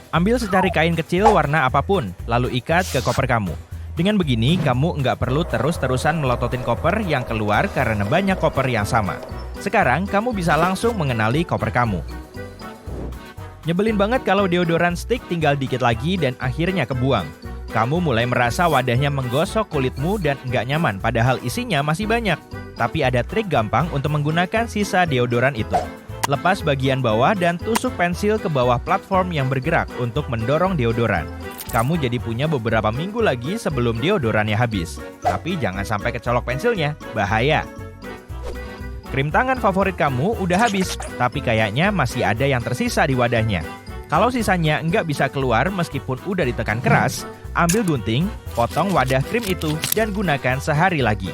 Ambil secari kain kecil warna apapun, lalu ikat ke koper kamu. Dengan begini, kamu nggak perlu terus-terusan melototin koper yang keluar karena banyak koper yang sama. Sekarang, kamu bisa langsung mengenali koper kamu. Nyebelin banget kalau deodoran stick tinggal dikit lagi dan akhirnya kebuang. Kamu mulai merasa wadahnya menggosok kulitmu dan nggak nyaman, padahal isinya masih banyak. Tapi ada trik gampang untuk menggunakan sisa deodoran itu. Lepas bagian bawah dan tusuk pensil ke bawah platform yang bergerak untuk mendorong deodoran. Kamu jadi punya beberapa minggu lagi sebelum deodorannya habis. Tapi jangan sampai kecolok pensilnya, bahaya. Krim tangan favorit kamu udah habis, tapi kayaknya masih ada yang tersisa di wadahnya. Kalau sisanya nggak bisa keluar meskipun udah ditekan keras, ambil gunting, potong wadah krim itu, dan gunakan sehari lagi.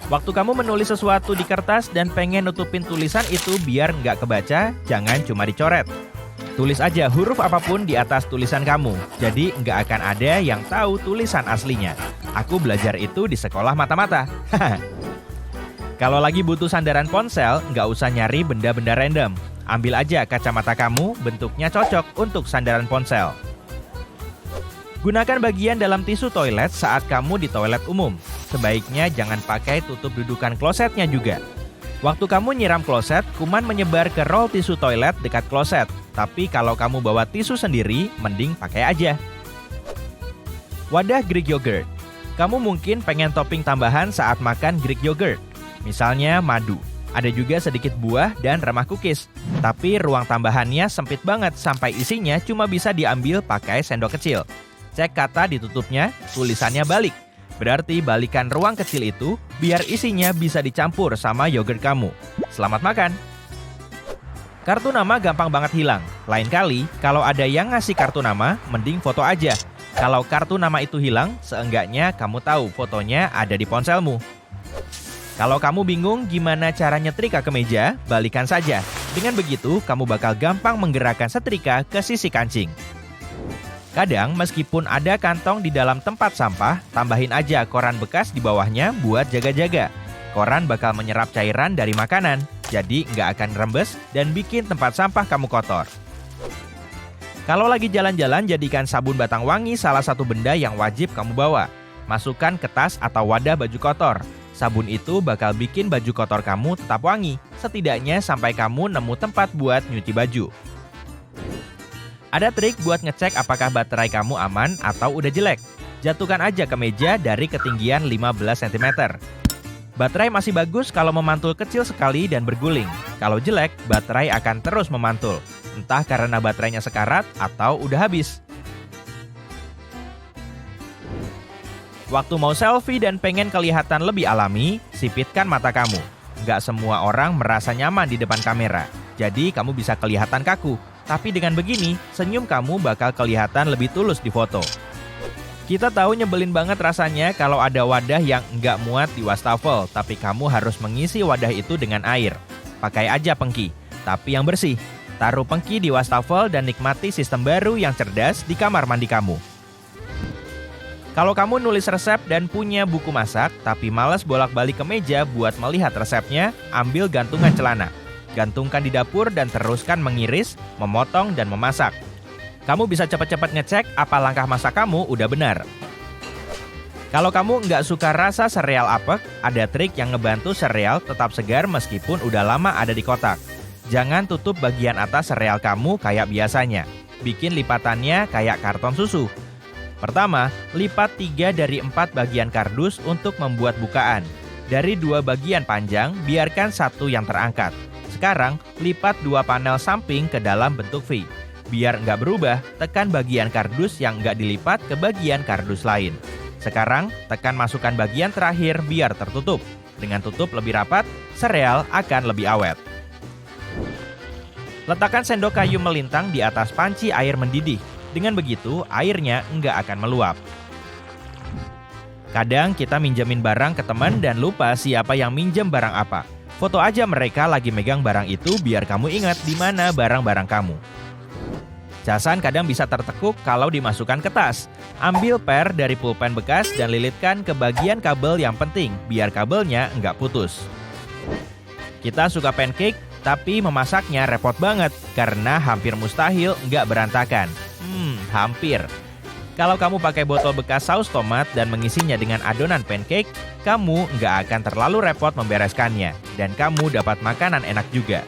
Waktu kamu menulis sesuatu di kertas dan pengen nutupin tulisan itu biar nggak kebaca, jangan cuma dicoret. Tulis aja huruf apapun di atas tulisan kamu, jadi nggak akan ada yang tahu tulisan aslinya. Aku belajar itu di sekolah mata-mata. Kalau lagi butuh sandaran ponsel, nggak usah nyari benda-benda random. Ambil aja kacamata kamu, bentuknya cocok untuk sandaran ponsel. Gunakan bagian dalam tisu toilet saat kamu di toilet umum. Sebaiknya jangan pakai tutup dudukan klosetnya juga. Waktu kamu nyiram kloset, kuman menyebar ke roll tisu toilet dekat kloset. Tapi kalau kamu bawa tisu sendiri, mending pakai aja. Wadah Greek yogurt. Kamu mungkin pengen topping tambahan saat makan Greek yogurt. Misalnya madu. Ada juga sedikit buah dan remah cookies. Tapi ruang tambahannya sempit banget sampai isinya cuma bisa diambil pakai sendok kecil. Cek kata di tutupnya, tulisannya balik. Berarti balikan ruang kecil itu biar isinya bisa dicampur sama yogurt kamu. Selamat makan! Kartu nama gampang banget hilang. Lain kali, kalau ada yang ngasih kartu nama, mending foto aja. Kalau kartu nama itu hilang, seenggaknya kamu tahu fotonya ada di ponselmu. Kalau kamu bingung gimana cara nyetrika kemeja, balikan saja. Dengan begitu, kamu bakal gampang menggerakkan setrika ke sisi kancing. Kadang, meskipun ada kantong di dalam tempat sampah, tambahin aja koran bekas di bawahnya buat jaga-jaga. Koran bakal menyerap cairan dari makanan, jadi nggak akan rembes dan bikin tempat sampah kamu kotor. Kalau lagi jalan-jalan, jadikan sabun batang wangi salah satu benda yang wajib kamu bawa. Masukkan ke tas atau wadah baju kotor. Sabun itu bakal bikin baju kotor kamu tetap wangi, setidaknya sampai kamu nemu tempat buat nyuci baju. Ada trik buat ngecek apakah baterai kamu aman atau udah jelek. Jatuhkan aja ke meja dari ketinggian 15 cm. Baterai masih bagus kalau memantul kecil sekali dan berguling. Kalau jelek, baterai akan terus memantul. Entah karena baterainya sekarat atau udah habis. Waktu mau selfie dan pengen kelihatan lebih alami, sipitkan mata kamu. Nggak semua orang merasa nyaman di depan kamera. Jadi kamu bisa kelihatan kaku. Tapi dengan begini, senyum kamu bakal kelihatan lebih tulus di foto. Kita tahu nyebelin banget rasanya kalau ada wadah yang nggak muat di wastafel, tapi kamu harus mengisi wadah itu dengan air. Pakai aja pengki, tapi yang bersih. Taruh pengki di wastafel dan nikmati sistem baru yang cerdas di kamar mandi kamu. Kalau kamu nulis resep dan punya buku masak, tapi malas bolak-balik ke meja buat melihat resepnya, ambil gantungan celana. Gantungkan di dapur dan teruskan mengiris, memotong, dan memasak. Kamu bisa cepat-cepat ngecek apa langkah masak kamu udah benar. Kalau kamu nggak suka rasa sereal apek, ada trik yang ngebantu sereal tetap segar meskipun udah lama ada di kotak. Jangan tutup bagian atas sereal kamu kayak biasanya. Bikin lipatannya kayak karton susu. Pertama, lipat 3 dari 4 bagian kardus untuk membuat bukaan. Dari 2 bagian panjang, biarkan 1 yang terangkat. Sekarang, lipat 2 panel samping ke dalam bentuk V. Biar nggak berubah, tekan bagian kardus yang nggak dilipat ke bagian kardus lain. Sekarang, tekan masukkan bagian terakhir biar tertutup. Dengan tutup lebih rapat, sereal akan lebih awet. Letakkan sendok kayu melintang di atas panci air mendidih. Dengan begitu, airnya nggak akan meluap. Kadang kita minjemin barang ke teman dan lupa siapa yang minjem barang apa. Foto aja mereka lagi megang barang itu biar kamu ingat di mana barang-barang kamu. Casan kadang bisa tertekuk kalau dimasukkan ke tas. Ambil per dari pulpen bekas dan lilitkan ke bagian kabel yang penting biar kabelnya nggak putus. Kita suka pancake, Tapi memasaknya repot banget karena hampir mustahil nggak berantakan. Hampir. Kalau kamu pakai botol bekas saus tomat dan mengisinya dengan adonan pancake, kamu nggak akan terlalu repot membereskannya, dan kamu dapat makanan enak juga.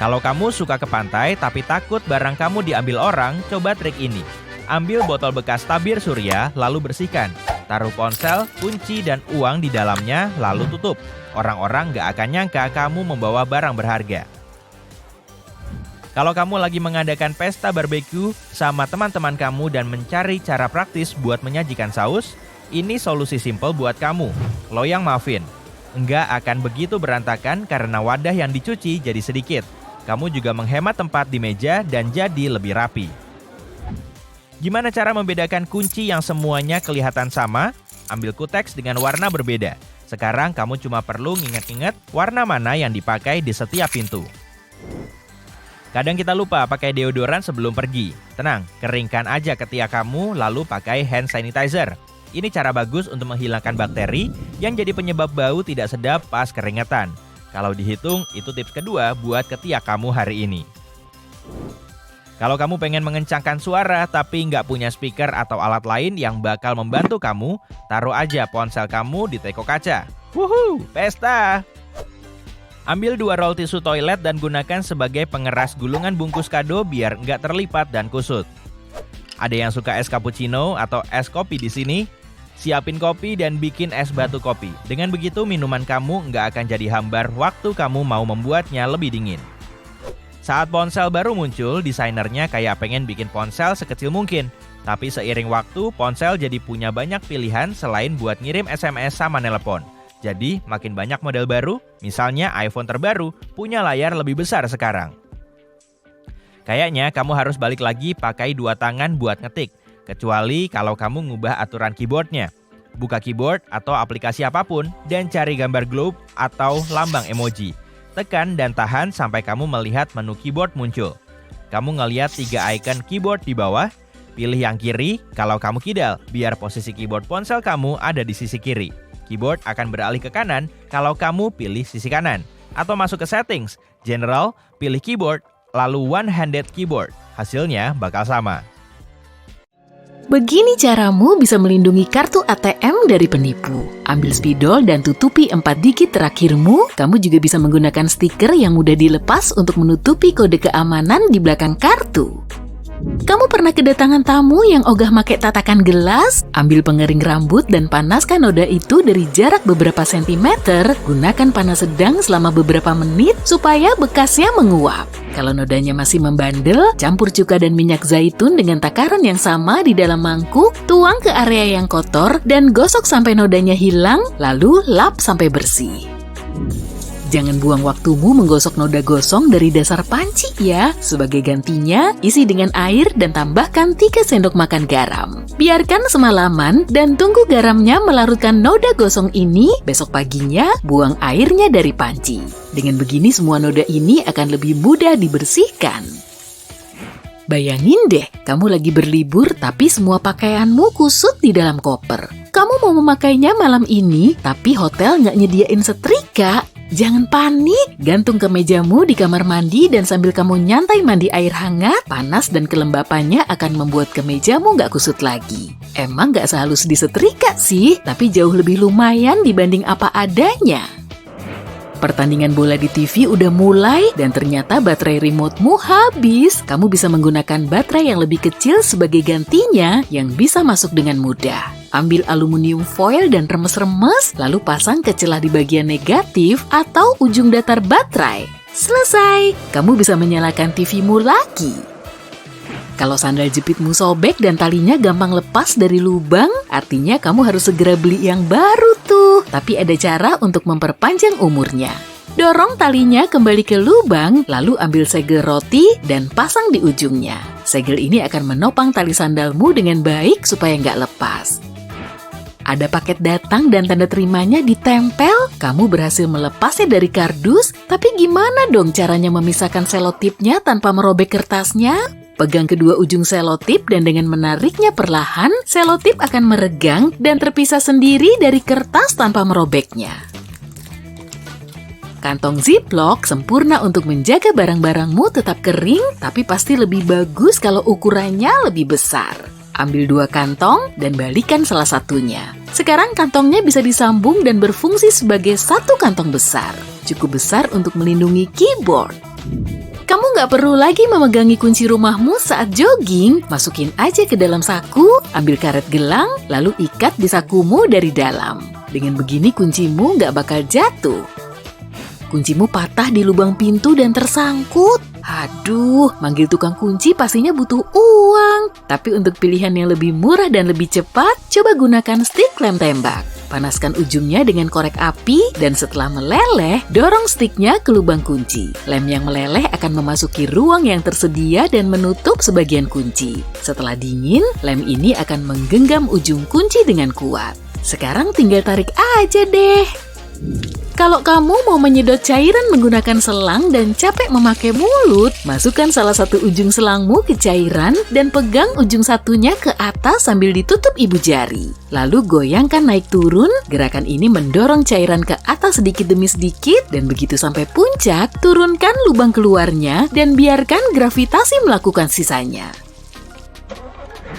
Kalau kamu suka ke pantai tapi takut barang kamu diambil orang, coba trik ini. Ambil botol bekas tabir surya, lalu bersihkan. Taruh ponsel, kunci, dan uang di dalamnya, lalu tutup. Orang-orang nggak akan nyangka kamu membawa barang berharga. Kalau kamu lagi mengadakan pesta barbeque sama teman-teman kamu dan mencari cara praktis buat menyajikan saus, ini solusi simple buat kamu, loyang muffin. Nggak akan begitu berantakan karena wadah yang dicuci jadi sedikit. Kamu juga menghemat tempat di meja dan jadi lebih rapi. Gimana cara membedakan kunci yang semuanya kelihatan sama? Ambil kuteks dengan warna berbeda. Sekarang kamu cuma perlu nginget-nginget warna mana yang dipakai di setiap pintu. Kadang kita lupa pakai deodoran sebelum pergi. Tenang, keringkan aja ketiak kamu lalu pakai hand sanitizer. Ini cara bagus untuk menghilangkan bakteri yang jadi penyebab bau tidak sedap pas keringetan. Kalau dihitung, itu tips kedua buat ketiak kamu hari ini. Kalau kamu pengen mengencangkan suara tapi nggak punya speaker atau alat lain yang bakal membantu kamu, taruh aja ponsel kamu di teko kaca. Wuhu, pesta! Ambil 2 roll tisu toilet dan gunakan sebagai pengeras gulungan bungkus kado biar nggak terlipat dan kusut. Ada yang suka es cappuccino atau es kopi di sini? Siapin kopi dan bikin es batu kopi. Dengan begitu minuman kamu nggak akan jadi hambar waktu kamu mau membuatnya lebih dingin. Saat ponsel baru muncul, desainernya kayak pengen bikin ponsel sekecil mungkin. Tapi seiring waktu, ponsel jadi punya banyak pilihan selain buat ngirim SMS sama nelepon. Jadi, makin banyak model baru, misalnya iPhone terbaru, punya layar lebih besar sekarang. Kayaknya kamu harus balik lagi pakai 2 tangan buat ngetik, kecuali kalau kamu ngubah aturan keyboardnya. Buka keyboard atau aplikasi apapun, dan cari gambar globe atau lambang emoji. Tekan dan tahan sampai kamu melihat menu keyboard muncul. Kamu ngelihat 3 icon keyboard di bawah, pilih yang kiri kalau kamu kidal, biar posisi keyboard ponsel kamu ada di sisi kiri. Keyboard akan beralih ke kanan kalau kamu pilih sisi kanan. Atau masuk ke settings, general, pilih keyboard, lalu one-handed keyboard. Hasilnya bakal sama. Begini caramu bisa melindungi kartu ATM dari penipu. Ambil spidol dan tutupi 4 digit terakhirmu. Kamu juga bisa menggunakan stiker yang mudah dilepas untuk menutupi kode keamanan di belakang kartu. Kamu pernah kedatangan tamu yang ogah make tatakan gelas? Ambil pengering rambut dan panaskan noda itu dari jarak beberapa sentimeter. Gunakan panas sedang selama beberapa menit supaya bekasnya menguap. Kalau nodanya masih membandel, campur cuka dan minyak zaitun dengan takaran yang sama di dalam mangkuk, tuang ke area yang kotor dan gosok sampai nodanya hilang, lalu lap sampai bersih. Jangan buang waktumu menggosok noda gosong dari dasar panci ya. Sebagai gantinya, isi dengan air dan tambahkan 3 sendok makan garam. Biarkan semalaman dan tunggu garamnya melarutkan noda gosong ini. Besok paginya, buang airnya dari panci. Dengan begini semua noda ini akan lebih mudah dibersihkan. Bayangin deh, kamu lagi berlibur tapi semua pakaianmu kusut di dalam koper. Kamu mau memakainya malam ini, tapi hotel nggak nyediain setrika. Jangan panik, gantung ke mejamu di kamar mandi dan sambil kamu nyantai mandi air hangat, panas dan kelembapannya akan membuat kemejamu nggak kusut lagi. Emang nggak sehalus disetrika sih, tapi jauh lebih lumayan dibanding apa adanya. Pertandingan bola di TV udah mulai dan ternyata baterai remote-mu habis. Kamu bisa menggunakan baterai yang lebih kecil sebagai gantinya yang bisa masuk dengan mudah. Ambil aluminium foil dan remes-remes, lalu pasang ke celah di bagian negatif atau ujung datar baterai. Selesai, kamu bisa menyalakan TV-mu lagi. Kalau sandal jepitmu sobek dan talinya gampang lepas dari lubang, artinya kamu harus segera beli yang baru tuh. Tapi ada cara untuk memperpanjang umurnya. Dorong talinya kembali ke lubang, lalu ambil segel roti dan pasang di ujungnya. Segel ini akan menopang tali sandalmu dengan baik supaya nggak lepas. Ada paket datang dan tanda terimanya ditempel, kamu berhasil melepasnya dari kardus, tapi gimana dong caranya memisahkan selotipnya tanpa merobek kertasnya? Pegang kedua ujung selotip dan dengan menariknya perlahan, selotip akan meregang dan terpisah sendiri dari kertas tanpa merobeknya. Kantong Ziplock sempurna untuk menjaga barang-barangmu tetap kering, tapi pasti lebih bagus kalau ukurannya lebih besar. Ambil 2 kantong dan balikan salah satunya. Sekarang kantongnya bisa disambung dan berfungsi sebagai 1 kantong besar. Cukup besar untuk melindungi keyboard. Kamu nggak perlu lagi memegangi kunci rumahmu saat jogging. Masukin aja ke dalam saku, ambil karet gelang, lalu ikat di sakumu dari dalam. Dengan begini kuncimu nggak bakal jatuh. Kuncimu patah di lubang pintu dan tersangkut. Aduh, manggil tukang kunci pastinya butuh uang. Tapi untuk pilihan yang lebih murah dan lebih cepat, coba gunakan stik lem tembak. Panaskan ujungnya dengan korek api dan setelah meleleh, dorong stiknya ke lubang kunci. Lem yang meleleh akan memasuki ruang yang tersedia dan menutup sebagian kunci. Setelah dingin, lem ini akan menggenggam ujung kunci dengan kuat. Sekarang tinggal tarik aja deh. Kalau kamu mau menyedot cairan menggunakan selang dan capek memakai mulut, masukkan salah satu ujung selangmu ke cairan dan pegang ujung satunya ke atas sambil ditutup ibu jari. Lalu goyangkan naik turun, gerakan ini mendorong cairan ke atas sedikit demi sedikit dan begitu sampai puncak, turunkan lubang keluarnya dan biarkan gravitasi melakukan sisanya.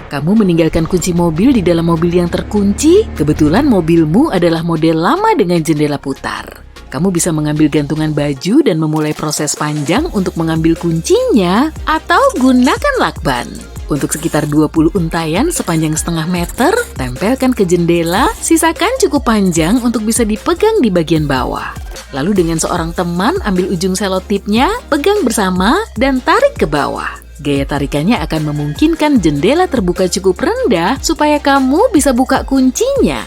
Kamu meninggalkan kunci mobil di dalam mobil yang terkunci. Kebetulan mobilmu adalah model lama dengan jendela putar. Kamu bisa mengambil gantungan baju dan memulai proses panjang untuk mengambil kuncinya atau gunakan lakban. Untuk sekitar 20 untayan sepanjang setengah meter, tempelkan ke jendela, sisakan cukup panjang untuk bisa dipegang di bagian bawah. Lalu dengan seorang teman ambil ujung selotipnya, pegang bersama dan tarik ke bawah. Gaya tarikannya akan memungkinkan jendela terbuka cukup rendah supaya kamu bisa buka kuncinya.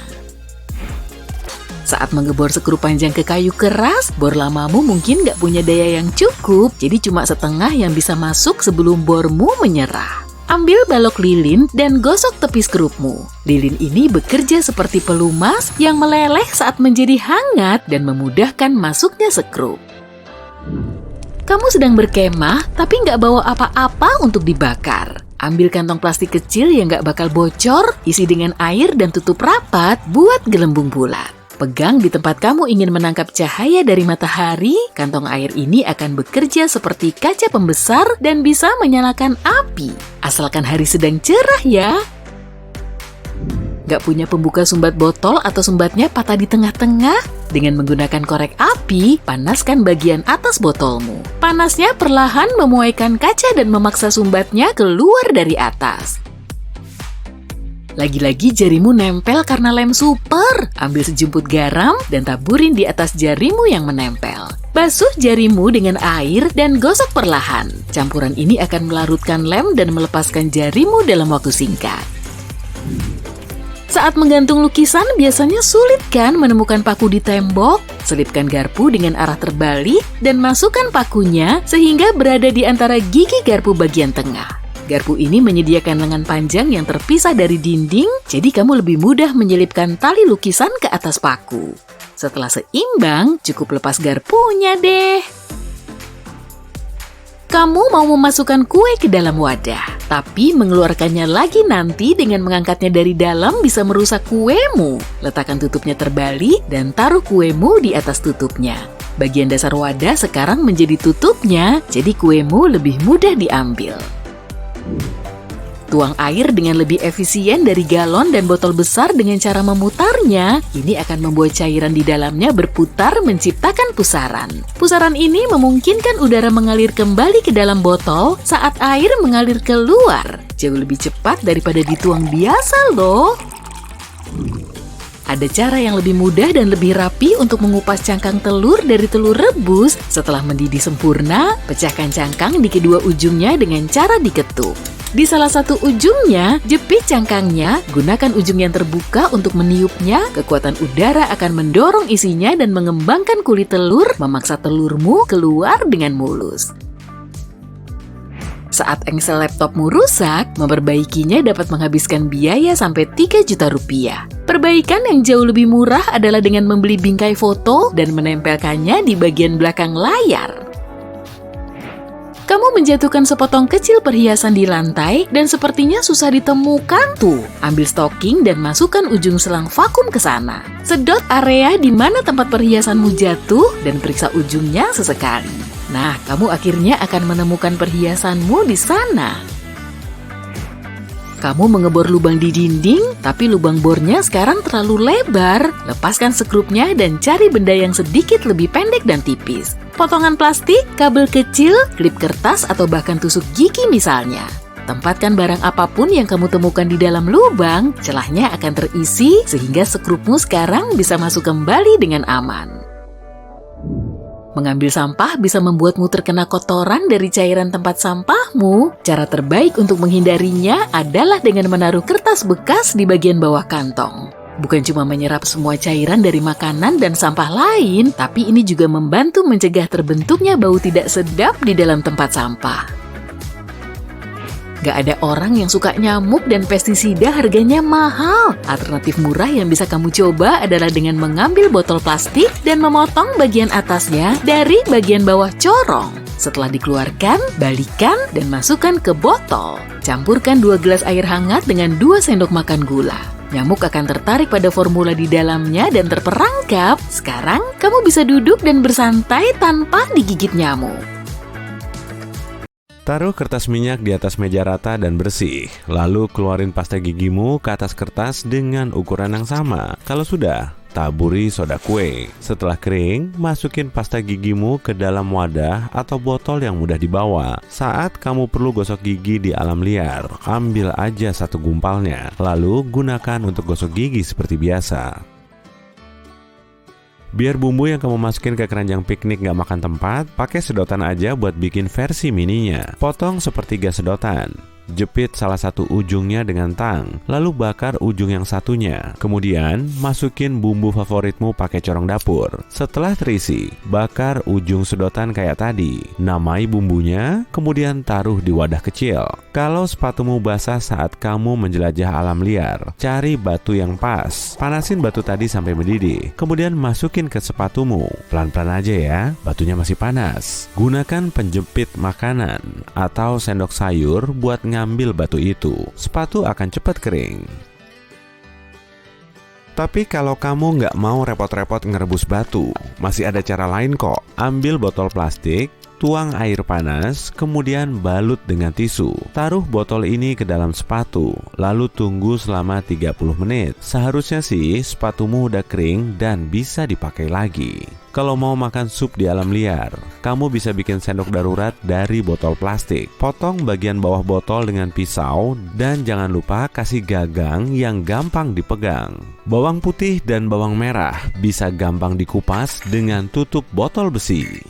Saat mengebor skru panjang ke kayu keras, bor lamamu mungkin nggak punya daya yang cukup, jadi cuma setengah yang bisa masuk sebelum bormu menyerah. Ambil balok lilin dan gosok tepi skrupmu. Lilin ini bekerja seperti pelumas yang meleleh saat menjadi hangat dan memudahkan masuknya skrup. Kamu sedang berkemah, tapi nggak bawa apa-apa untuk dibakar. Ambil kantong plastik kecil yang nggak bakal bocor, isi dengan air dan tutup rapat, buat gelembung bulat. Pegang di tempat kamu ingin menangkap cahaya dari matahari, kantong air ini akan bekerja seperti kaca pembesar dan bisa menyalakan api. Asalkan hari sedang cerah ya. Gak punya pembuka sumbat botol atau sumbatnya patah di tengah-tengah? Dengan menggunakan korek api, panaskan bagian atas botolmu. Panasnya perlahan memuaikan kaca dan memaksa sumbatnya keluar dari atas. Lagi-lagi jarimu nempel karena lem super. Ambil sejumput garam dan taburin di atas jarimu yang menempel. Basuh jarimu dengan air dan gosok perlahan. Campuran ini akan melarutkan lem dan melepaskan jarimu dalam waktu singkat. Saat menggantung lukisan biasanya sulit kan menemukan paku di tembok? Selipkan garpu dengan arah terbalik dan masukkan pakunya sehingga berada di antara gigi garpu bagian tengah. Garpu ini menyediakan lengan panjang yang terpisah dari dinding, jadi kamu lebih mudah menyelipkan tali lukisan ke atas paku. Setelah seimbang, cukup lepas garpunya deh. Kamu mau memasukkan kue ke dalam wadah, tapi mengeluarkannya lagi nanti dengan mengangkatnya dari dalam bisa merusak kuemu. Letakkan tutupnya terbalik dan taruh kuemu di atas tutupnya. Bagian dasar wadah sekarang menjadi tutupnya, jadi kuemu lebih mudah diambil. Tuang air dengan lebih efisien dari galon dan botol besar dengan cara memutarnya. Ini akan membuat cairan di dalamnya berputar menciptakan pusaran. Pusaran ini memungkinkan udara mengalir kembali ke dalam botol saat air mengalir keluar. Jauh lebih cepat daripada dituang biasa loh. Ada cara yang lebih mudah dan lebih rapi untuk mengupas cangkang telur dari telur rebus. Setelah mendidih sempurna, pecahkan cangkang di kedua ujungnya dengan cara diketuk. Di salah satu ujungnya, jepit cangkangnya, gunakan ujung yang terbuka untuk meniupnya. Kekuatan udara akan mendorong isinya dan mengembangkan kulit telur, memaksa telurmu keluar dengan mulus. Saat engsel laptopmu rusak, memperbaikinya dapat menghabiskan biaya sampai 3 juta rupiah. Perbaikan yang jauh lebih murah adalah dengan membeli bingkai foto dan menempelkannya di bagian belakang layar. Kamu menjatuhkan sepotong kecil perhiasan di lantai dan sepertinya susah ditemukan tuh. Ambil stoking dan masukkan ujung selang vakum ke sana. Sedot area di mana tempat perhiasanmu jatuh dan periksa ujungnya sesekali. Nah, kamu akhirnya akan menemukan perhiasanmu di sana. Kamu mengebor lubang di dinding, tapi lubang bornya sekarang terlalu lebar. Lepaskan sekrupnya dan cari benda yang sedikit lebih pendek dan tipis. Potongan plastik, kabel kecil, klip kertas, atau bahkan tusuk gigi misalnya. Tempatkan barang apapun yang kamu temukan di dalam lubang, celahnya akan terisi sehingga sekrupmu sekarang bisa masuk kembali dengan aman. Mengambil sampah bisa membuatmu terkena kotoran dari cairan tempat sampahmu. Cara terbaik untuk menghindarinya adalah dengan menaruh kertas bekas di bagian bawah kantong. Bukan cuma menyerap semua cairan dari makanan dan sampah lain, tapi ini juga membantu mencegah terbentuknya bau tidak sedap di dalam tempat sampah. Gak ada orang yang suka nyamuk dan pestisida harganya mahal. Alternatif murah yang bisa kamu coba adalah dengan mengambil botol plastik dan memotong bagian atasnya dari bagian bawah corong. Setelah dikeluarkan, balikan dan masukkan ke botol. Campurkan 2 gelas air hangat dengan 2 sendok makan gula. Nyamuk akan tertarik pada formula di dalamnya dan terperangkap. Sekarang, kamu bisa duduk dan bersantai tanpa digigit nyamuk. Taruh kertas minyak di atas meja rata dan bersih. Lalu keluarin pasta gigimu ke atas kertas dengan ukuran yang sama. Kalau sudah, taburi soda kue. Setelah kering, masukin pasta gigimu ke dalam wadah atau botol yang mudah dibawa. Saat kamu perlu gosok gigi di alam liar, ambil aja 1 gumpalnya. Lalu gunakan untuk gosok gigi seperti biasa. Biar bumbu yang kamu masukin ke keranjang piknik gak makan tempat, pakai sedotan aja buat bikin versi mininya. Potong sepertiga sedotan. Jepit salah satu ujungnya dengan tang, lalu bakar ujung yang satunya. Kemudian, masukin bumbu favoritmu pakai corong dapur. Setelah terisi, bakar ujung sedotan kayak tadi. Namai bumbunya, kemudian taruh di wadah kecil. Kalau sepatumu basah saat kamu menjelajah alam liar, cari batu yang pas. Panasin batu tadi sampai mendidih. Kemudian masukin ke sepatumu. Pelan-pelan aja ya, batunya masih panas. Gunakan penjepit makanan atau sendok sayur buat ngambil batu itu. Sepatu akan cepat kering. Tapi kalau kamu nggak mau repot-repot ngerebus batu, masih ada cara lain kok. Ambil botol plastik, tuang air panas, kemudian balut dengan tisu. Taruh botol ini ke dalam sepatu, lalu tunggu selama 30 menit. Seharusnya sih sepatumu udah kering dan bisa dipakai lagi. Kalau mau makan sup di alam liar, kamu bisa bikin sendok darurat dari botol plastik. Potong bagian bawah botol dengan pisau dan jangan lupa kasih gagang yang gampang dipegang. Bawang putih dan bawang merah bisa gampang dikupas dengan tutup botol besi.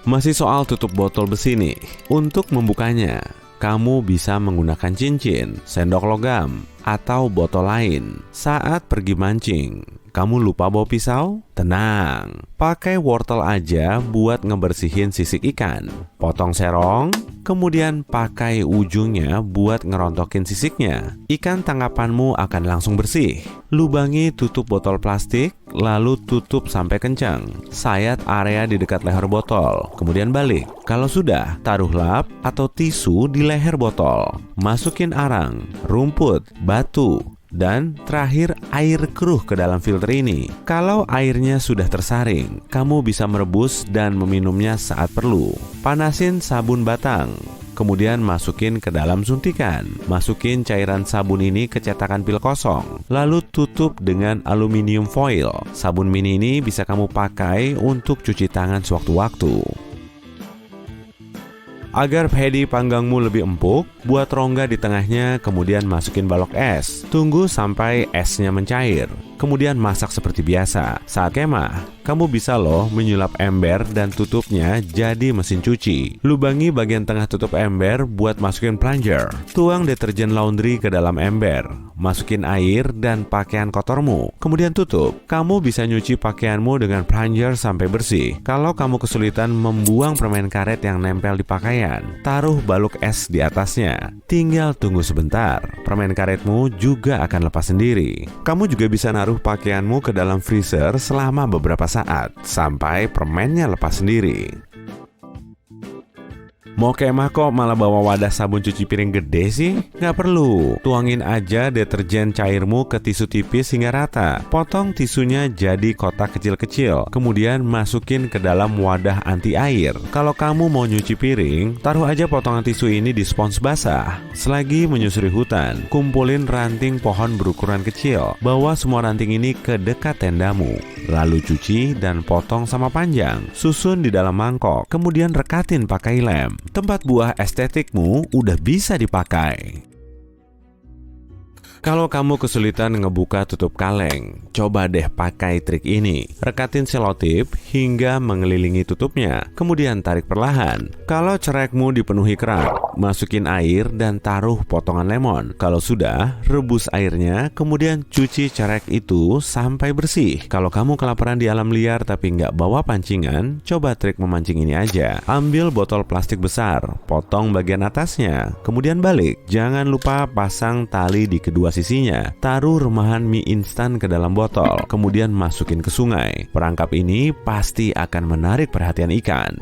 Masih soal tutup botol besi nih. Untuk membukanya, kamu bisa menggunakan cincin, sendok logam, atau botol lain. Saat pergi mancing, kamu lupa bawa pisau? Tenang, pakai wortel aja buat ngebersihin sisik ikan. Potong serong, kemudian pakai ujungnya buat ngerontokin sisiknya. Ikan tangkapanmu akan langsung bersih. Lubangi tutup botol plastik, lalu tutup sampai kencang. Sayat area di dekat leher botol, kemudian balik. Kalau sudah, taruh lap atau tisu di leher botol. Masukin arang, rumput, batu, dan terakhir air keruh ke dalam filter ini. Kalau airnya sudah tersaring, kamu bisa merebus dan meminumnya saat perlu. Panasin sabun batang, kemudian masukin ke dalam suntikan. Masukin cairan sabun ini ke cetakan pil kosong, lalu tutup dengan aluminium foil. Sabun mini ini bisa kamu pakai untuk cuci tangan sewaktu-waktu. Agar pedi panggangmu lebih empuk, buat rongga di tengahnya, kemudian masukin balok es. Tunggu sampai esnya mencair, kemudian masak seperti biasa. Saat kemah, kamu bisa loh menyulap ember dan tutupnya jadi mesin cuci. Lubangi bagian tengah tutup ember buat masukin plunger. Tuang deterjen laundry ke dalam ember. Masukin air dan pakaian kotormu, kemudian tutup. Kamu bisa nyuci pakaianmu dengan plunger sampai bersih. Kalau kamu kesulitan membuang permen karet yang nempel di pakaian, taruh balok es di atasnya. Tinggal tunggu sebentar, permen karetmu juga akan lepas sendiri. Kamu juga bisa naruh pakaianmu ke dalam freezer selama beberapa saat, sampai permennya lepas sendiri. Mau kemah kok malah bawa wadah sabun cuci piring gede sih? Nggak perlu. Tuangin aja deterjen cairmu ke tisu tipis hingga rata. Potong tisunya jadi kotak kecil-kecil. Kemudian masukin ke dalam wadah anti air. Kalau kamu mau nyuci piring, taruh aja potongan tisu ini di spons basah. Selagi menyusuri hutan, kumpulin ranting pohon berukuran kecil. Bawa semua ranting ini ke dekat tendamu. Lalu cuci dan potong sama panjang. Susun di dalam mangkok. Kemudian rekatin pakai lem. Tempat buah estetikmu udah bisa dipakai. Kalau kamu kesulitan ngebuka tutup kaleng, coba deh pakai trik ini. Rekatin selotip hingga mengelilingi tutupnya, kemudian tarik perlahan. Kalau cerekmu dipenuhi kerak, masukin air dan taruh potongan lemon. Kalau sudah, rebus airnya, kemudian cuci cerek itu sampai bersih. Kalau kamu kelaparan di alam liar tapi nggak bawa pancingan, coba trik memancing ini aja. Ambil botol plastik besar, potong bagian atasnya, kemudian balik. Jangan lupa pasang tali di kedua sisinya. Taruh remahan mie instan ke dalam botol, kemudian masukin ke sungai. Perangkap ini pasti akan menarik perhatian ikan.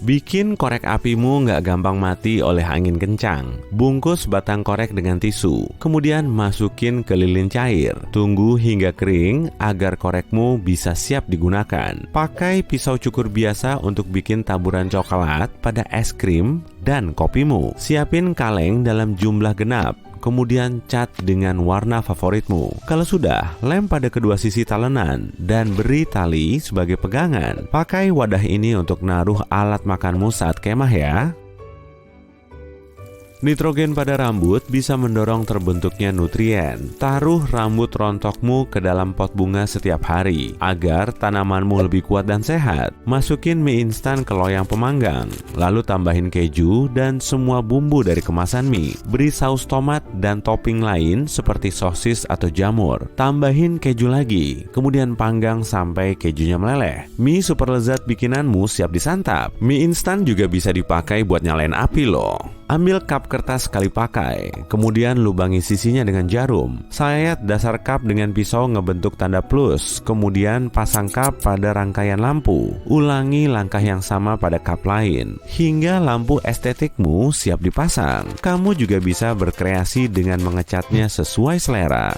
Bikin korek apimu nggak gampang mati oleh angin kencang. Bungkus batang korek dengan tisu, kemudian masukin ke lilin cair. Tunggu hingga kering agar korekmu bisa siap digunakan. Pakai pisau cukur biasa untuk bikin taburan coklat pada es krim dan kopimu. Siapin kaleng dalam jumlah genap. Kemudian cat dengan warna favoritmu. Kalau sudah, lem pada kedua sisi talenan dan beri tali sebagai pegangan. Pakai wadah ini untuk naruh alat makanmu saat kemah ya. Nitrogen pada rambut bisa mendorong terbentuknya nutrien. Taruh rambut rontokmu ke dalam pot bunga setiap hari agar tanamanmu lebih kuat dan sehat. Masukin mie instan ke loyang pemanggang, lalu tambahin keju dan semua bumbu dari kemasan mie. Beri saus tomat dan topping lain seperti sosis atau jamur. Tambahin keju lagi, kemudian panggang sampai kejunya meleleh. Mie super lezat bikinanmu siap disantap. Mie instan juga bisa dipakai buat nyalain api loh. Ambil cup kertas sekali pakai, kemudian lubangi sisinya dengan jarum. Sayat dasar cup dengan pisau ngebentuk tanda plus, kemudian pasang cup pada rangkaian lampu. Ulangi langkah yang sama pada cup lain, hingga lampu estetikmu siap dipasang. Kamu juga bisa berkreasi dengan mengecatnya sesuai selera.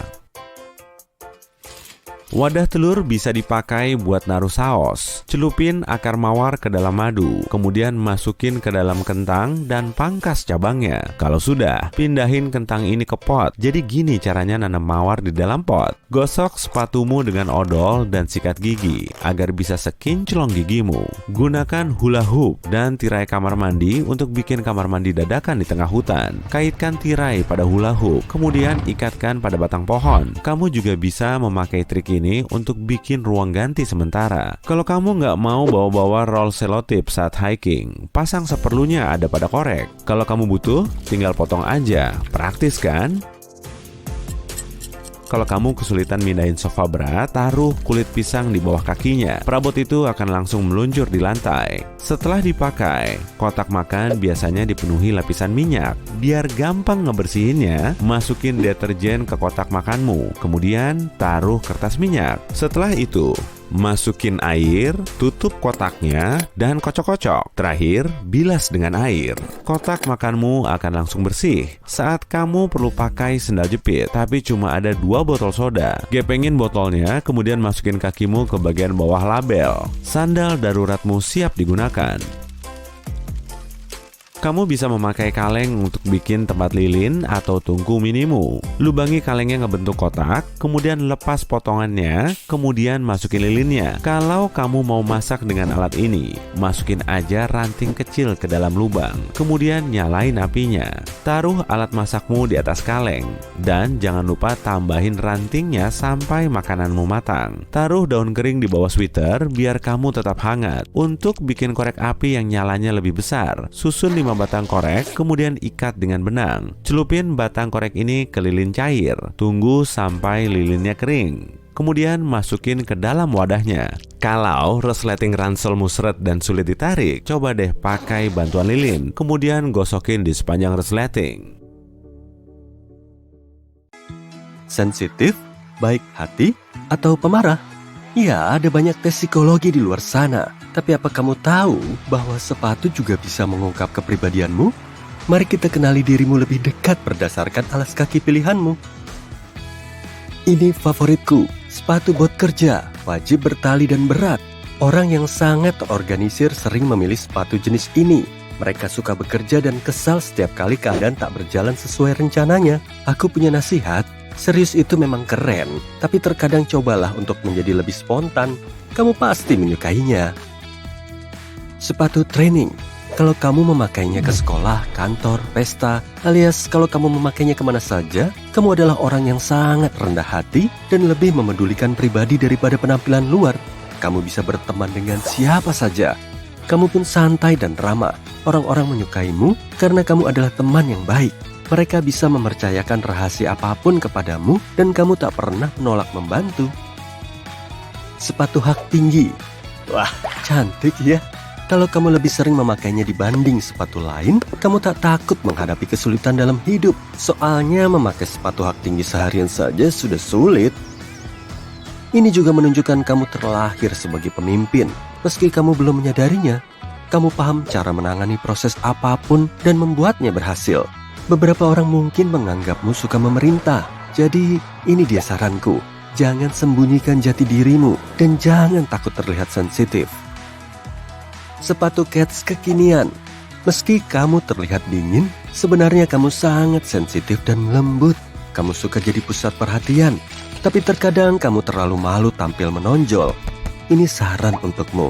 Wadah telur bisa dipakai buat naruh saus. Celupin akar mawar ke dalam madu, kemudian masukin ke dalam kentang dan pangkas cabangnya. Kalau sudah, pindahin kentang ini ke pot. Jadi gini caranya nanam mawar di dalam pot. Gosok sepatumu dengan odol dan sikat gigi agar bisa sekinclong gigimu. Gunakan hula hoop dan tirai kamar mandi untuk bikin kamar mandi dadakan di tengah hutan. Kaitkan tirai pada hula hoop, kemudian ikatkan pada batang pohon. Kamu juga bisa memakai trik ini untuk bikin ruang ganti sementara. Kalau kamu nggak mau bawa-bawa roll selotip saat hiking, pasang seperlunya ada pada korek. Kalau kamu butuh, tinggal potong aja. Praktis kan? Kalau kamu kesulitan mindahin sofa berat, taruh kulit pisang di bawah kakinya. Perabot itu akan langsung meluncur di lantai. Setelah dipakai, kotak makan biasanya dipenuhi lapisan minyak. Biar gampang ngebersihinnya, masukin deterjen ke kotak makanmu. Kemudian taruh kertas minyak. Setelah itu, masukin air, tutup kotaknya, dan kocok-kocok. Terakhir, bilas dengan air. Kotak makanmu akan langsung bersih. Saat kamu perlu pakai sendal jepit, tapi cuma ada 2 botol soda. Gepengin botolnya, kemudian masukin kakimu ke bagian bawah label. Sandal daruratmu siap digunakan. Kamu bisa memakai kaleng untuk bikin tempat lilin atau tungku minimu. Lubangi kalengnya ngebentuk kotak, kemudian lepas potongannya, kemudian masukin lilinnya. Kalau kamu mau masak dengan alat ini, masukin aja ranting kecil ke dalam lubang, kemudian nyalain apinya. Taruh alat masakmu di atas kaleng, dan jangan lupa tambahin rantingnya sampai makananmu matang. Taruh daun kering di bawah sweater biar kamu tetap hangat. Untuk bikin korek api yang nyalanya lebih besar, susun 5 batang korek, kemudian ikat dengan benang. Celupin batang korek ini ke lilin cair. Tunggu sampai lilinnya kering. Kemudian masukin ke dalam wadahnya. Kalau resleting ransel musret dan sulit ditarik, coba deh pakai bantuan lilin. Kemudian gosokin di sepanjang resleting. Sensitif, baik hati, atau pemarah? Ya, ada banyak tes psikologi di luar sana. Tapi apa kamu tahu bahwa sepatu juga bisa mengungkap kepribadianmu? Mari kita kenali dirimu lebih dekat berdasarkan alas kaki pilihanmu. Ini favoritku, sepatu bot kerja, wajib bertali dan berat. Orang yang sangat terorganisir sering memilih sepatu jenis ini. Mereka suka bekerja dan kesal setiap kali keadaan tak berjalan sesuai rencananya. Aku punya nasihat, serius itu memang keren, tapi terkadang cobalah untuk menjadi lebih spontan. Kamu pasti menyukainya. Sepatu training. Kalau kamu memakainya ke sekolah, kantor, pesta, alias kalau kamu memakainya kemana saja, kamu adalah orang yang sangat rendah hati dan lebih memedulikan pribadi daripada penampilan luar. Kamu bisa berteman dengan siapa saja. Kamu pun santai dan ramah. Orang-orang menyukaimu karena kamu adalah teman yang baik. Mereka bisa mempercayakan rahasia apapun kepadamu dan kamu tak pernah menolak membantu. Sepatu hak tinggi. Wah, cantik ya. Kalau kamu lebih sering memakainya dibanding sepatu lain, kamu tak takut menghadapi kesulitan dalam hidup. Soalnya memakai sepatu hak tinggi seharian saja sudah sulit. Ini juga menunjukkan kamu terlahir sebagai pemimpin. Meski kamu belum menyadarinya, kamu paham cara menangani proses apapun dan membuatnya berhasil. Beberapa orang mungkin menganggapmu suka memerintah. Jadi, ini dia saranku. Jangan sembunyikan jati dirimu dan jangan takut terlihat sensitif. Sepatu kets kekinian. Meski kamu terlihat dingin, sebenarnya kamu sangat sensitif dan lembut. Kamu suka jadi pusat perhatian, tapi terkadang kamu terlalu malu tampil menonjol. Ini saran untukmu.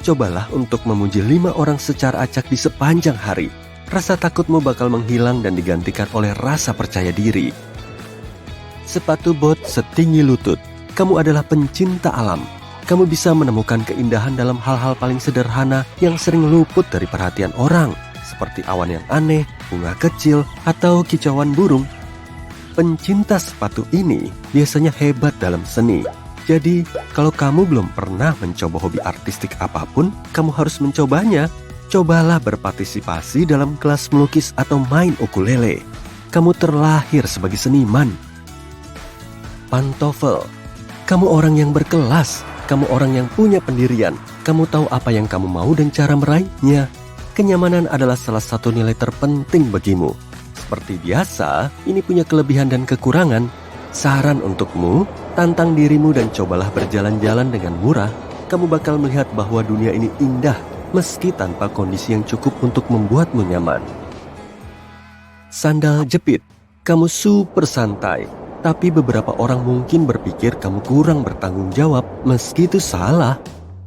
Cobalah untuk memuji 5 orang secara acak di sepanjang hari. Rasa takutmu bakal menghilang dan digantikan oleh rasa percaya diri. Sepatu bot setinggi lutut. Kamu adalah pencinta alam. Kamu bisa menemukan keindahan dalam hal-hal paling sederhana yang sering luput dari perhatian orang, seperti awan yang aneh, bunga kecil, atau kicauan burung. Pencinta sepatu ini biasanya hebat dalam seni. Jadi, kalau kamu belum pernah mencoba hobi artistik apapun, kamu harus mencobanya. Cobalah berpartisipasi dalam kelas melukis atau main ukulele. Kamu terlahir sebagai seniman. Pantofel. Kamu orang yang berkelas. Kamu orang yang punya pendirian. Kamu tahu apa yang kamu mau dan cara meraihnya. Kenyamanan adalah salah satu nilai terpenting bagimu. Seperti biasa, ini punya kelebihan dan kekurangan. Saran untukmu, tantang dirimu dan cobalah berjalan-jalan dengan murah. Kamu bakal melihat bahwa dunia ini indah, meski tanpa kondisi yang cukup untuk membuatmu nyaman. Sandal jepit. Kamu super santai. Tapi beberapa orang mungkin berpikir kamu kurang bertanggung jawab, meski itu salah.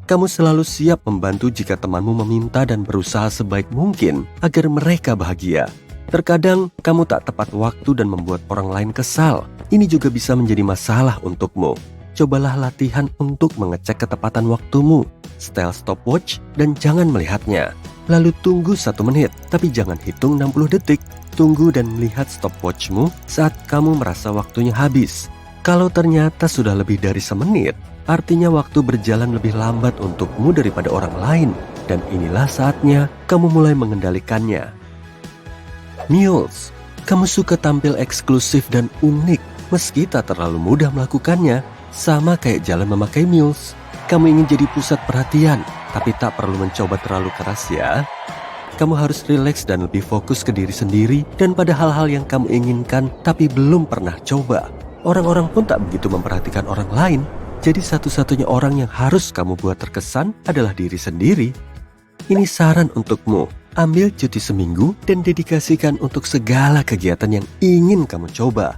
Kamu selalu siap membantu jika temanmu meminta dan berusaha sebaik mungkin agar mereka bahagia. Terkadang kamu tak tepat waktu dan membuat orang lain kesal. Ini juga bisa menjadi masalah untukmu. Cobalah latihan untuk mengecek ketepatan waktumu. Setel stopwatch dan jangan melihatnya. Lalu tunggu 1 menit, tapi jangan hitung 60 detik. Tunggu dan melihat stopwatchmu saat kamu merasa waktunya habis. Kalau ternyata sudah lebih dari 1 menit, artinya waktu berjalan lebih lambat untukmu daripada orang lain. Dan inilah saatnya kamu mulai mengendalikannya. Mules. Kamu suka tampil eksklusif dan unik, meski tak terlalu mudah melakukannya. Sama kayak jalan memakai mules. Kamu ingin jadi pusat perhatian, tapi tak perlu mencoba terlalu keras ya. Kamu harus rileks dan lebih fokus ke diri sendiri dan pada hal-hal yang kamu inginkan tapi belum pernah coba. Orang-orang pun tak begitu memperhatikan orang lain. Jadi satu-satunya orang yang harus kamu buat terkesan adalah diri sendiri. Ini saran untukmu. Ambil cuti seminggu dan dedikasikan untuk segala kegiatan yang ingin kamu coba.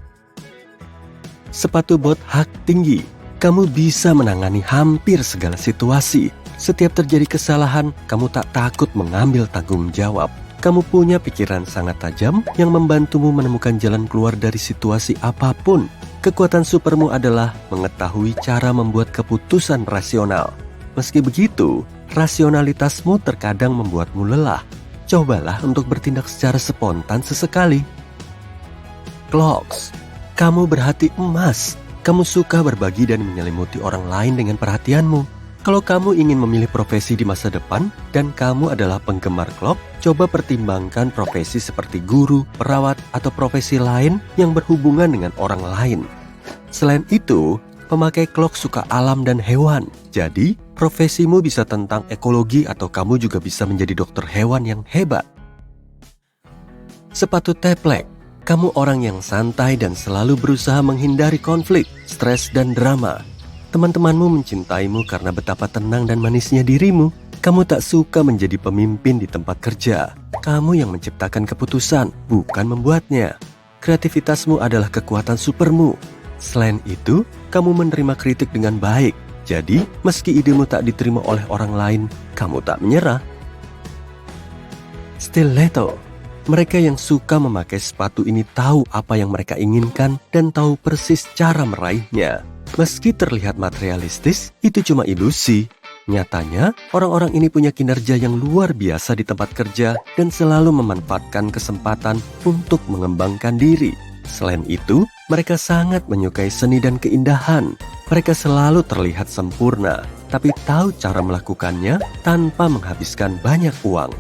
Sepatu bot hak tinggi. Kamu bisa menangani hampir segala situasi. Setiap terjadi kesalahan, kamu tak takut mengambil tanggung jawab. Kamu punya pikiran sangat tajam yang membantumu menemukan jalan keluar dari situasi apapun. Kekuatan supermu adalah mengetahui cara membuat keputusan rasional. Meski begitu, rasionalitasmu terkadang membuatmu lelah. Cobalah untuk bertindak secara spontan sesekali. Clocks. Kamu berhati emas. Kamu suka berbagi dan menyelimuti orang lain dengan perhatianmu. Kalau kamu ingin memilih profesi di masa depan dan kamu adalah penggemar clock, coba pertimbangkan profesi seperti guru, perawat, atau profesi lain yang berhubungan dengan orang lain. Selain itu, pemakai clock suka alam dan hewan. Jadi, Profesimu bisa tentang ekologi atau kamu juga bisa menjadi dokter hewan yang hebat. Sepatu teplek. Kamu orang yang santai dan selalu berusaha menghindari konflik, stres, dan drama. Teman-temanmu mencintaimu karena betapa tenang dan manisnya dirimu. Kamu tak suka menjadi pemimpin di tempat kerja. Kamu yang menciptakan keputusan, bukan membuatnya. Kreativitasmu adalah kekuatan supermu. Selain itu, kamu menerima kritik dengan baik. Jadi, meski idemu tak diterima oleh orang lain, kamu tak menyerah. Stiletto. Mereka yang suka memakai sepatu ini tahu apa yang mereka inginkan dan tahu persis cara meraihnya. Meski terlihat materialistis, itu cuma ilusi. Nyatanya, orang-orang ini punya kinerja yang luar biasa di tempat kerja dan selalu memanfaatkan kesempatan untuk mengembangkan diri. Selain itu, mereka sangat menyukai seni dan keindahan. Mereka selalu terlihat sempurna, tapi tahu cara melakukannya tanpa menghabiskan banyak uang.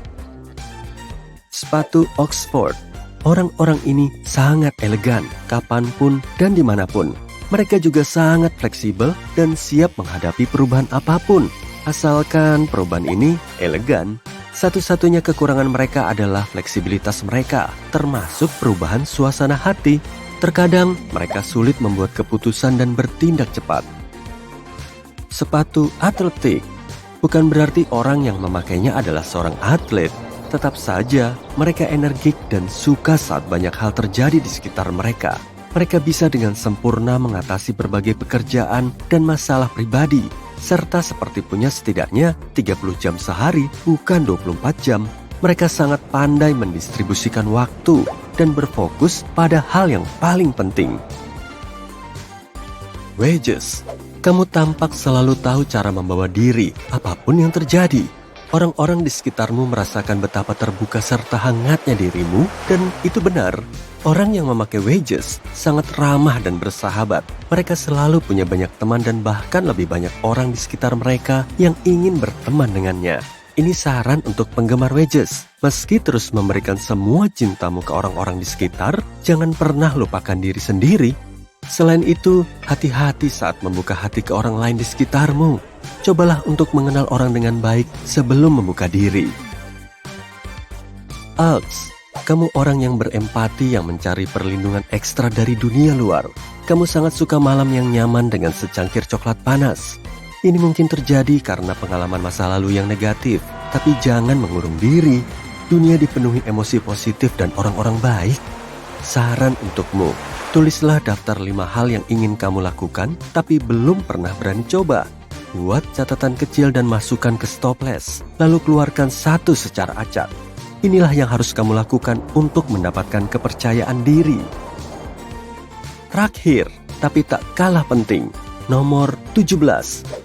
Sepatu Oxford. Orang-orang ini sangat elegan, kapanpun dan dimanapun. Mereka juga sangat fleksibel dan siap menghadapi perubahan apapun. Asalkan perubahan ini elegan. Satu-satunya kekurangan mereka adalah fleksibilitas mereka, termasuk perubahan suasana hati. Terkadang mereka sulit membuat keputusan dan bertindak cepat. Sepatu atletik. Bukan berarti orang yang memakainya adalah seorang atlet. Tetap saja, mereka energik dan suka saat banyak hal terjadi di sekitar mereka. Mereka bisa dengan sempurna mengatasi berbagai pekerjaan dan masalah pribadi, serta seperti punya setidaknya 30 jam sehari, bukan 24 jam. Mereka sangat pandai mendistribusikan waktu dan berfokus pada hal yang paling penting. Wedges. Kamu tampak selalu tahu cara membawa diri, apapun yang terjadi. Orang-orang di sekitarmu merasakan betapa terbuka serta hangatnya dirimu, dan itu benar. Orang yang memakai wedges sangat ramah dan bersahabat. Mereka selalu punya banyak teman dan bahkan lebih banyak orang di sekitar mereka yang ingin berteman dengannya. Ini saran untuk penggemar wedges. Meski terus memberikan semua cintamu ke orang-orang di sekitar, jangan pernah lupakan diri sendiri. Selain itu, hati-hati saat membuka hati ke orang lain di sekitarmu. Cobalah untuk mengenal orang dengan baik sebelum membuka diri. Uggs. Kamu orang yang berempati yang mencari perlindungan ekstra dari dunia luar. Kamu sangat suka malam yang nyaman dengan secangkir coklat panas. Ini mungkin terjadi karena pengalaman masa lalu yang negatif. Tapi jangan mengurung diri. Dunia dipenuhi emosi positif dan orang-orang baik. Saran untukmu, tulislah daftar 5 hal yang ingin kamu lakukan tapi belum pernah berani coba. Buat catatan kecil dan masukkan ke stoples. Lalu keluarkan satu secara acak. Inilah yang harus kamu lakukan untuk mendapatkan kepercayaan diri. Terakhir, tapi tak kalah penting, nomor 17,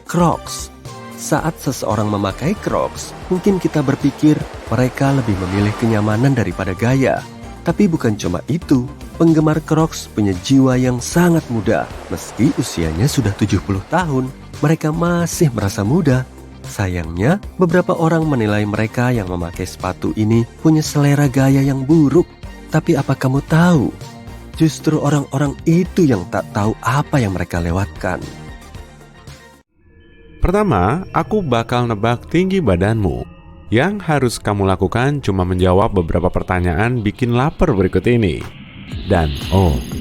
Crocs. Saat seseorang memakai Crocs, mungkin kita berpikir mereka lebih memilih kenyamanan daripada gaya. Tapi bukan cuma itu, penggemar Crocs punya jiwa yang sangat muda. Meski usianya sudah 70 tahun, mereka masih merasa muda. Sayangnya, beberapa orang menilai mereka yang memakai sepatu ini punya selera gaya yang buruk. Tapi apa kamu tahu? Justru orang-orang itu yang tak tahu apa yang mereka lewatkan. Pertama, aku bakal nebak tinggi badanmu. Yang harus kamu lakukan cuma menjawab beberapa pertanyaan bikin lapar berikut ini. Dan,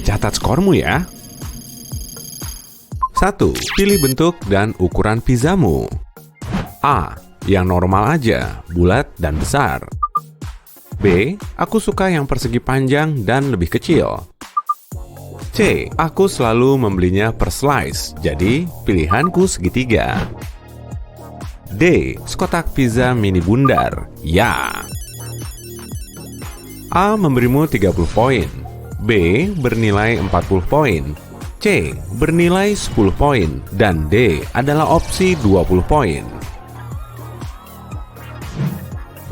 catat skormu ya. 1. Pilih bentuk dan ukuran pizzamu. A. Yang normal aja, bulat dan besar. B. Aku suka yang persegi panjang dan lebih kecil. C. Aku selalu membelinya per slice, jadi pilihanku segitiga. D. Sekotak pizza mini bundar, ya. A. Memberimu 30 poin. B. Bernilai 40 poin. C. Bernilai 10 poin. Dan D. Adalah opsi 20 poin.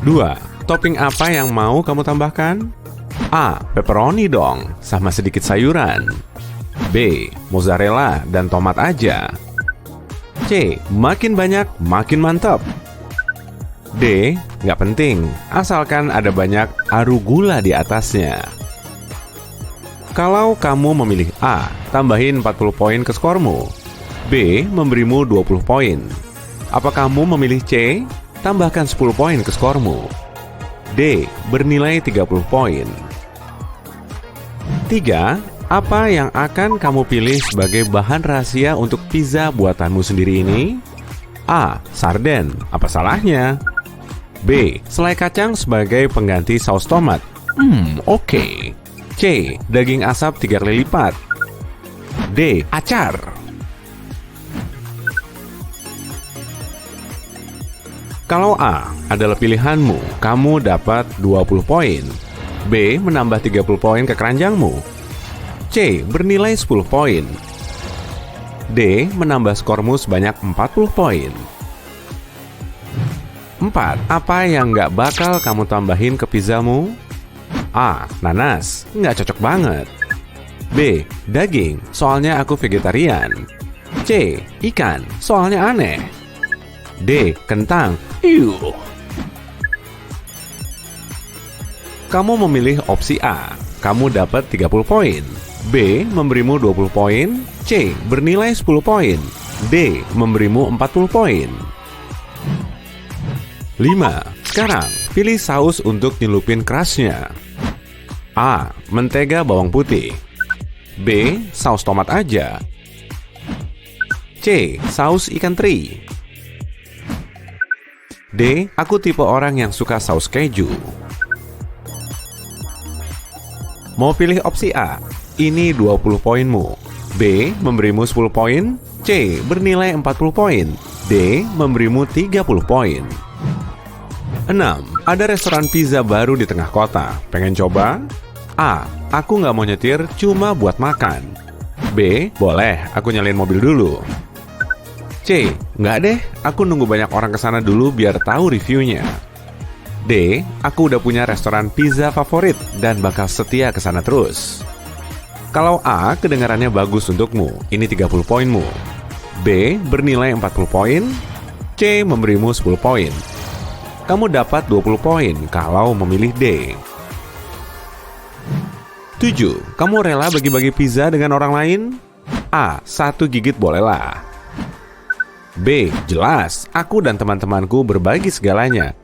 2. Topping apa yang mau kamu tambahkan? A. Pepperoni dong, sama sedikit sayuran. B. Mozzarella dan tomat aja. C. Makin banyak, makin mantap. D. Nggak penting, asalkan ada banyak arugula di atasnya. Kalau kamu memilih A, tambahin 40 poin ke skormu. B. Memberimu 20 poin. Apa kamu memilih C? Tambahkan 10 poin ke skormu. D. Bernilai 30 poin. 3. Apa yang akan kamu pilih sebagai bahan rahasia untuk pizza buatanmu sendiri ini? A. Sarden. Apa salahnya? B. Selai kacang sebagai pengganti saus tomat. Oke. C. Daging asap 3 kali lipat. D. Acar. Kalau A adalah pilihanmu, kamu dapat 20 poin. B. Menambah 30 poin ke keranjangmu. C. Bernilai 10 poin. D. Menambah skormu sebanyak 40 poin. 4. Apa yang nggak bakal kamu tambahin ke pizzamu? A. Nanas. Nggak cocok banget. B. Daging. Soalnya aku vegetarian. C. Ikan. Soalnya aneh. D. Kentang. Yuh. Kamu memilih opsi A. Kamu dapat 30 poin. B. Memberimu 20 poin. C. Bernilai 10 poin. D. Memberimu 40 poin. 5. Sekarang, pilih saus untuk nyelupin kerasnya. A. Mentega bawang putih. B. Saus tomat aja. C. Saus ikan teri. D. Aku tipe orang yang suka saus keju. Mau pilih opsi A? Ini 20 poinmu. B. Memberimu 10 poin. C. Bernilai 40 poin. D. Memberimu 30 poin. 6. Ada restoran pizza baru di tengah kota. Pengen coba? A. Aku nggak mau nyetir, cuma buat makan. B. Boleh, aku nyalain mobil dulu. C. Nggak deh, aku nunggu banyak orang kesana dulu biar tahu reviewnya. D. Aku udah punya restoran pizza favorit dan bakal setia kesana terus. Kalau A, kedengarannya bagus untukmu. Ini 30 poinmu. B. Bernilai 40 poin. C. Memberimu 10 poin. Kamu dapat 20 poin kalau memilih D. 7. Kamu rela bagi-bagi pizza dengan orang lain? A. 1 gigit bolehlah. B. Jelas, aku dan teman-temanku berbagi segalanya.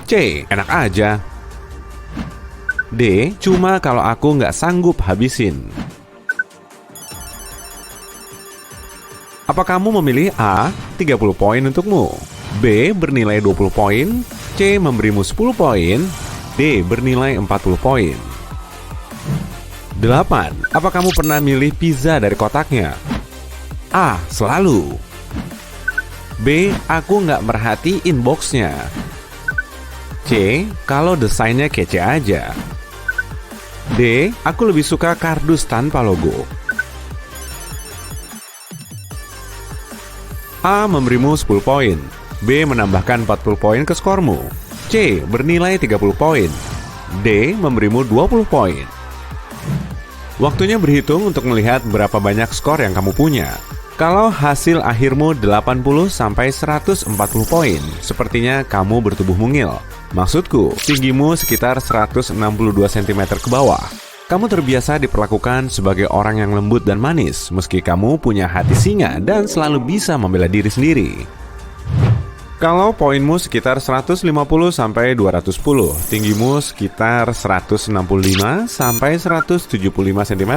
C. Enak aja. D. Cuma kalau aku nggak sanggup habisin. Apa kamu memilih A. 30 poin untukmu. B. Bernilai 20 poin. C. Memberimu 10 poin. D. Bernilai 40 poin. 8. Apa kamu pernah milih pizza dari kotaknya? A. Selalu. B. Aku nggak merhatiin boxnya. C. Kalau desainnya kece aja. D. Aku lebih suka kardus tanpa logo. A. Memberimu 10 poin. B. Menambahkan 40 poin ke skormu. C. Bernilai 30 poin. D. Memberimu 20 poin. Waktunya berhitung untuk melihat berapa banyak skor yang kamu punya. Kalau hasil akhirmu 80-140 poin, sepertinya kamu bertubuh mungil. Maksudku, tinggimu sekitar 162 cm ke bawah. Kamu terbiasa diperlakukan sebagai orang yang lembut dan manis, meski kamu punya hati singa dan selalu bisa membela diri sendiri. Kalau poinmu sekitar 150-210, tinggimu sekitar 165-175 cm.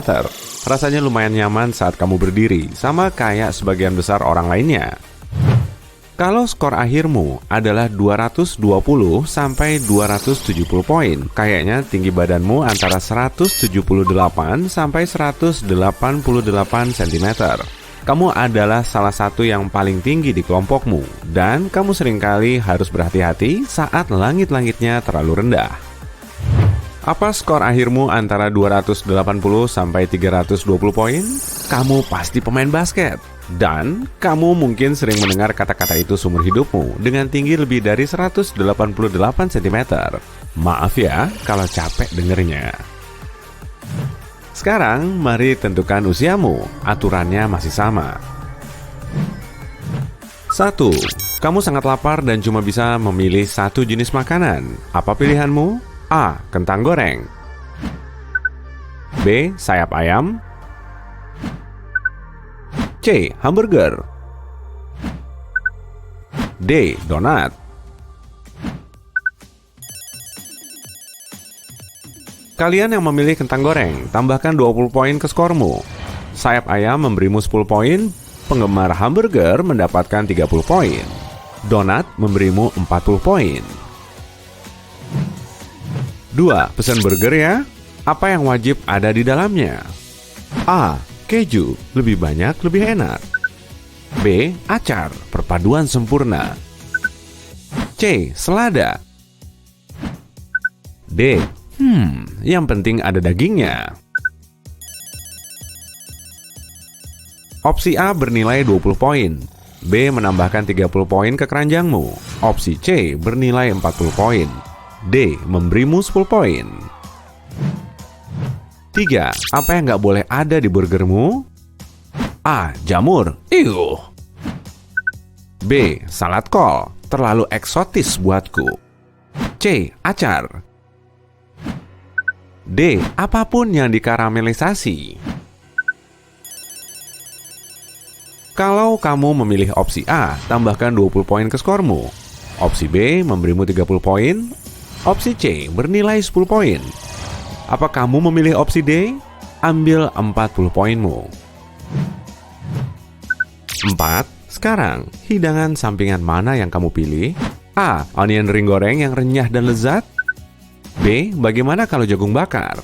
Rasanya lumayan nyaman saat kamu berdiri, sama kayak sebagian besar orang lainnya. Kalau skor akhirmu adalah 220-270 poin, kayaknya tinggi badanmu antara 178-188 cm. Kamu adalah salah satu yang paling tinggi di kelompokmu, dan kamu seringkali harus berhati-hati saat langit-langitnya terlalu rendah. Apa skor akhirmu antara 280-320 poin? Kamu pasti pemain basket. Dan kamu mungkin sering mendengar kata-kata itu seumur hidupmu dengan tinggi lebih dari 188 cm. Maaf ya kalau capek dengernya. Sekarang mari tentukan usiamu. Aturannya masih sama. 1. Kamu sangat lapar dan cuma bisa memilih satu jenis makanan. Apa pilihanmu? A. Kentang goreng. B. Sayap ayam. C. Hamburger. D. Donat. Kalian yang memilih kentang goreng, tambahkan 20 poin ke skormu. Sayap ayam memberimu 10 poin, penggemar hamburger mendapatkan 30 poin. Donat memberimu 40 poin. 2. Pesan burger ya. Apa yang wajib ada di dalamnya? A. Keju, lebih banyak, lebih enak. B. Acar, perpaduan sempurna. C. Selada. D. Yang penting ada dagingnya. Opsi A bernilai 20 poin. B menambahkan 30 poin ke keranjangmu. Opsi C bernilai 40 poin. D memberimu 10 poin. 3. Apa yang nggak boleh ada di burgermu? A. Jamur. Iuh. B. Salad kol. Terlalu eksotis buatku. C. Acar. D. Apapun yang dikaramelisasi. Kalau kamu memilih opsi A, tambahkan 20 poin ke skormu. Opsi B memberimu 30 poin. Opsi C bernilai 10 poin. Apa kamu memilih opsi D? Ambil 40 poinmu. 4. Sekarang, hidangan sampingan mana yang kamu pilih? A. Onion ring goreng yang renyah dan lezat. B. Bagaimana kalau jagung bakar?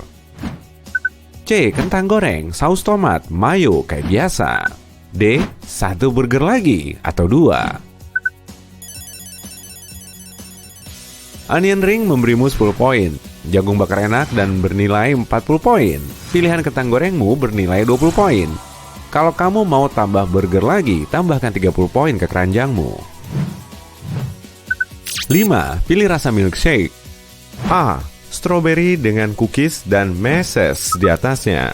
C. Kentang goreng, saus tomat, mayo kayak biasa. D. Satu burger lagi atau 2. Onion ring memberimu 10 poin. Jagung bakar enak dan bernilai 40 poin. Pilihan kentang gorengmu bernilai 20 poin. Kalau kamu mau tambah burger lagi, tambahkan 30 poin ke keranjangmu. 5. Pilih rasa milkshake. A. Strawberry dengan cookies dan meses di atasnya.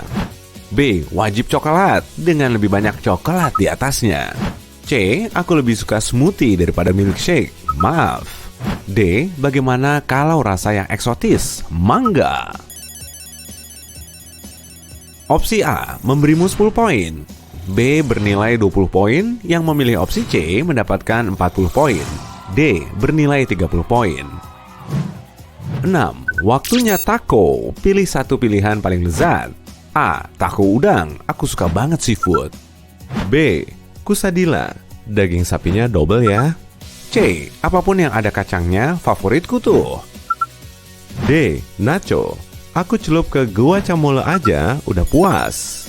B. Wajib coklat dengan lebih banyak coklat di atasnya. C. Aku lebih suka smoothie daripada milkshake. Maaf. D. Bagaimana kalau rasa yang eksotis? Mangga. Opsi A memberimu 10 poin. B bernilai 20 poin. Yang memilih opsi C mendapatkan 40 poin. D bernilai 30 poin. 6. Waktunya taco. Pilih satu pilihan paling lezat. A. Taco udang. Aku suka banget seafood. B. Quesadilla. Daging sapinya double ya. C. Apapun yang ada kacangnya, favoritku tuh. D. Nacho. Aku celup ke guacamole aja, udah puas.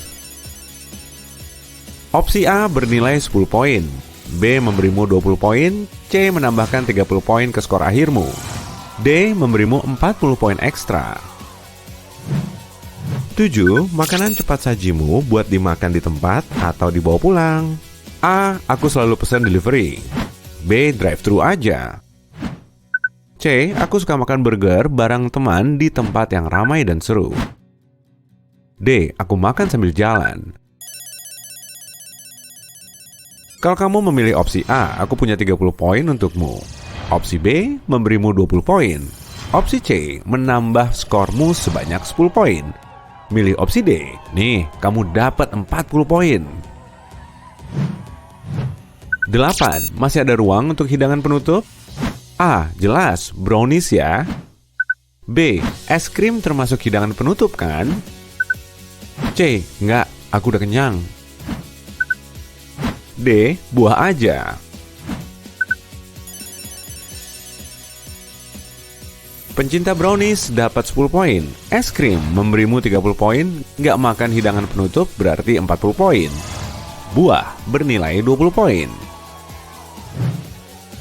Opsi A bernilai 10 poin. B memberimu 20 poin. C menambahkan 30 poin ke skor akhirmu. D memberimu 40 poin ekstra. 7. Makanan cepat sajimu buat dimakan di tempat atau dibawa pulang. A. Aku selalu pesan delivery. B. Drive-thru aja. C. Aku suka makan burger bareng teman di tempat yang ramai dan seru. D. Aku makan sambil jalan. Kalau kamu memilih opsi A, aku punya 30 poin untukmu. Opsi B memberimu 20 poin. Opsi C menambah skormu sebanyak 10 poin. Milih opsi D, nih kamu dapat 40 poin. 8. Masih ada ruang untuk hidangan penutup? A. Jelas, brownies ya. B. Es krim termasuk hidangan penutup kan? C. Enggak, aku udah kenyang. D. Buah aja. Pencinta brownies dapat 10 poin. Es krim memberimu 30 poin. Nggak makan hidangan penutup berarti 40 poin. Buah bernilai 20 poin.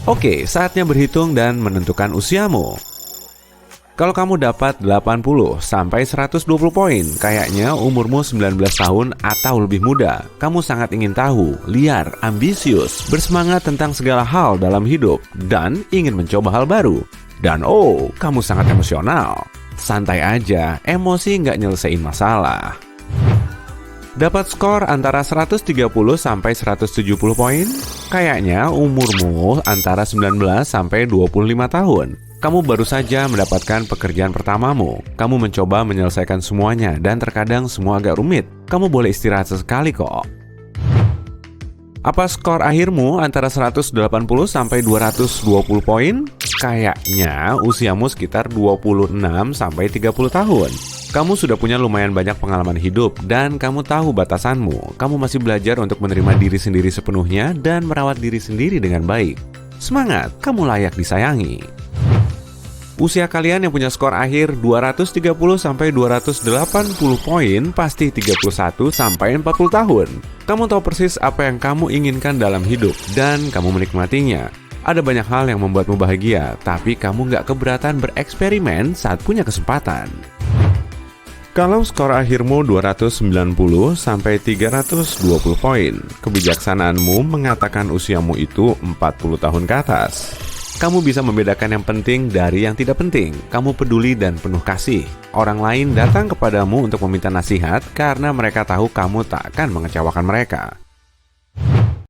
Oke, saatnya berhitung dan menentukan usiamu. Kalau kamu dapat 80 sampai 120 poin, kayaknya umurmu 19 tahun atau lebih muda. Kamu sangat ingin tahu, liar, ambisius, bersemangat tentang segala hal dalam hidup, dan ingin mencoba hal baru. Dan oh, kamu sangat emosional. Santai aja, emosi nggak nyelesain masalah. Dapat skor antara 130 sampai 170 poin? Kayaknya umurmu antara 19 sampai 25 tahun. Kamu baru saja mendapatkan pekerjaan pertamamu. Kamu mencoba menyelesaikan semuanya dan terkadang semua agak rumit. Kamu boleh istirahat sesekali kok. Apa skor akhirmu antara 180 sampai 220 poin? Kayaknya usiamu sekitar 26 sampai 30 tahun. Kamu sudah punya lumayan banyak pengalaman hidup dan kamu tahu batasanmu. Kamu masih belajar untuk menerima diri sendiri sepenuhnya dan merawat diri sendiri dengan baik. Semangat, kamu layak disayangi. Usia kalian yang punya skor akhir 230 sampai 280 poin pasti 31 sampai 40 tahun. Kamu tahu persis apa yang kamu inginkan dalam hidup dan kamu menikmatinya. Ada banyak hal yang membuatmu bahagia, tapi kamu nggak keberatan bereksperimen saat punya kesempatan. Kalau skor akhirmu 290 sampai 320 poin, kebijaksanaanmu mengatakan usiamu itu 40 tahun ke atas. Kamu bisa membedakan yang penting dari yang tidak penting. Kamu peduli dan penuh kasih. Orang lain datang kepadamu untuk meminta nasihat karena mereka tahu kamu tak akan mengecewakan mereka.